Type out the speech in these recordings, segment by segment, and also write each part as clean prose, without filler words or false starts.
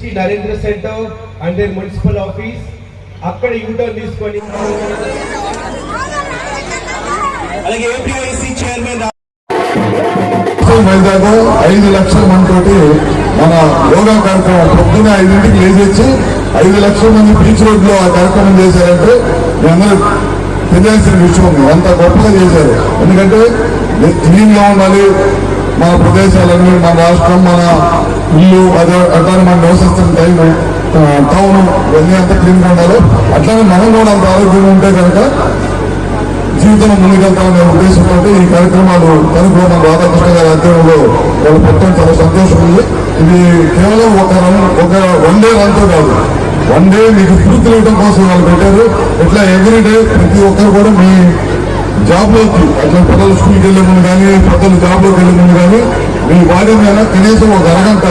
Shri Narendra centre and municipal office అక్కడ U turn తీసుకొని అలాగే ఏపీఐసి చైర్మన్ వైజాగ్ 5 లక్షల మందితోటి మన యోగా కార్యక్రమం పొద్దున్న 5ంటికి లేచి 5 లక్షల మంది బీచ్ రోడ్ లో ఆ కార్యక్రమం చేశారంటే మీ అందరూ తెలియాల్సిన విషయం. అంత గొప్పగా చేశారు. ఎందుకంటే క్లీన్ గా ఉండాలి మన ప్రదేశాలన్నీ, మన రాష్ట్రం, మన ఇల్లు, అట్లానే మనం నివసిస్తున్న టౌన్ ఇవన్నీ అంతా క్లీన్ గా ఉండాలి. అట్లానే మనం కూడా అంత ఆరోగ్యంగా ఉంటే కనుక జీవితంలో ముందుకెళ్తామనే ఉద్దేశంతో ఈ కార్యక్రమాలు తణుకులో మన రాధాకృష్ణ గారి ఆధ్వర్యంలో వాళ్ళు పెట్టడం చాలా సంతోషం ఉంది. ఇది కేవలం ఒక వన్ డే రన్తో కాదు, వన్ డే మీకు స్ఫూర్తి ఇవ్వడం కోసం వాళ్ళు పెట్టారు. ఇట్లా ఎవ్రీడే ప్రతి ఒక్కరు కూడా మీ జాబ్లోకి, అట్లా పిల్లలు స్కూల్కి వెళ్లే ముందు కానీ, పెద్దలు జాబ్లోకి వెళ్లే ముందు కానీ మీ బాడీ మీద కనీసం ఒక అరగంట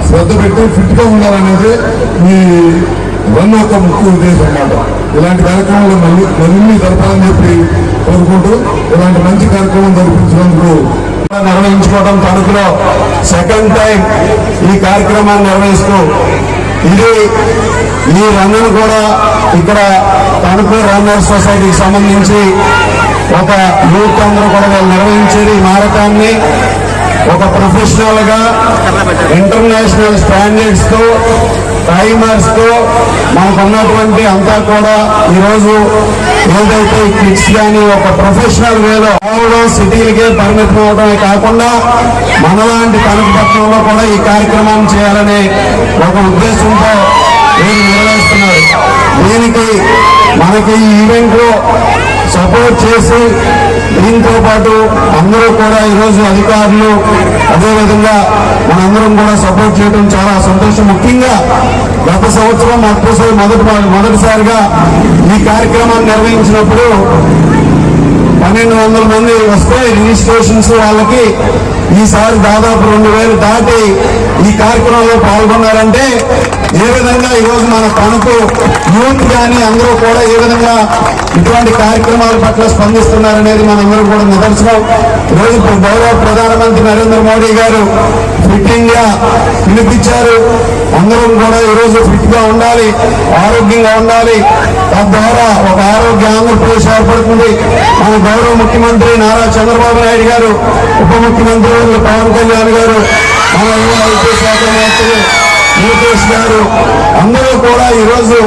శ్రద్ధ పెట్టి ఫిట్ గా ఉండాలనేది ఈ రన్ ఒక ముఖ్య ఉద్దేశం అన్నమాట. ఇలాంటి కార్యక్రమాలు మరిన్ని జరపాలని చెప్పి కోరుకుంటూ ఇలాంటి మంచి కార్యక్రమం జరిపించినందుకు నిర్వహించుకోవడం తణుకులో సెకండ్ టైం ఈ కార్యక్రమాన్ని నిర్వహిస్తూ ఈ రన్ను కూడా ఇక్కడ తణుకు రన్నర్స్ సొసైటీకి సంబంధించి ఒక యూత్ అందరూ కూడా వాళ్ళు నిర్వహించేది ఈ మారథాన్ని ఒక ప్రొఫెషనల్ గా ఇంటర్నేషనల్ స్టాండర్డ్స్ తో టైమర్స్ తో మనకున్నటువంటి అంతా కూడా ఈరోజు ఏదైతే కిడ్స్ కానీ ఒక ప్రొఫెషనల్ వేలో సిటీలకే పరిమితం అవడమే కాకుండా మనలాంటి తణుకు పట్టణంలో కూడా ఈ కార్యక్రమాన్ని చేయాలనే ఒక ఉద్దేశంతో వీరు నిర్వహిస్తున్నారు. దీనికి మనకి ఈ ఈవెంట్ లో సపోర్ట్ చేసి దీంతో పాటు అందరూ కూడా ఈరోజు అధికారులు అదేవిధంగా మనందరం కూడా సపోర్ట్ చేయడం చాలా సంతోషం. ముఖ్యంగా గత సంవత్సరం మొదటిసారిగా ఈ కార్యక్రమాన్ని నిర్వహించినప్పుడు 1200 మంది వస్తే రిజిస్ట్రేషన్స్ వాళ్ళకి ఈసారి దాదాపు 2000 దాటి ఈ కార్యక్రమంలో పాల్గొన్నారంటే ఏ విధంగా ఈరోజు మన తణుకు యూత్ కానీ అందరూ కూడా ఏ విధంగా ఇటువంటి కార్యక్రమాల పట్ల స్పందిస్తున్నారనేది మనందరూ కూడా నిదర్శనం. ఈరోజు గౌరవ ప్రధానమంత్రి నరేంద్ర మోడీ గారు ఫిట్ ఇండియా పిలిపించారు. అందరం కూడా ఈరోజు ఫిట్ గా ఉండాలి, ఆరోగ్యంగా ఉండాలి. తద్వారా ఒక ఆరోగ్య ఆంధ్రప్రదేశ్ ఏర్పడుతుంది. మన గౌరవ ముఖ్యమంత్రి నారా చంద్రబాబు నాయుడు గారు, ఉప ముఖ్యమంత్రి పవన్ కళ్యాణ్ గారు, మన ఐటీ శాఖ మంత్రి లోకేష్ గారు అందరూ కూడా ఈరోజు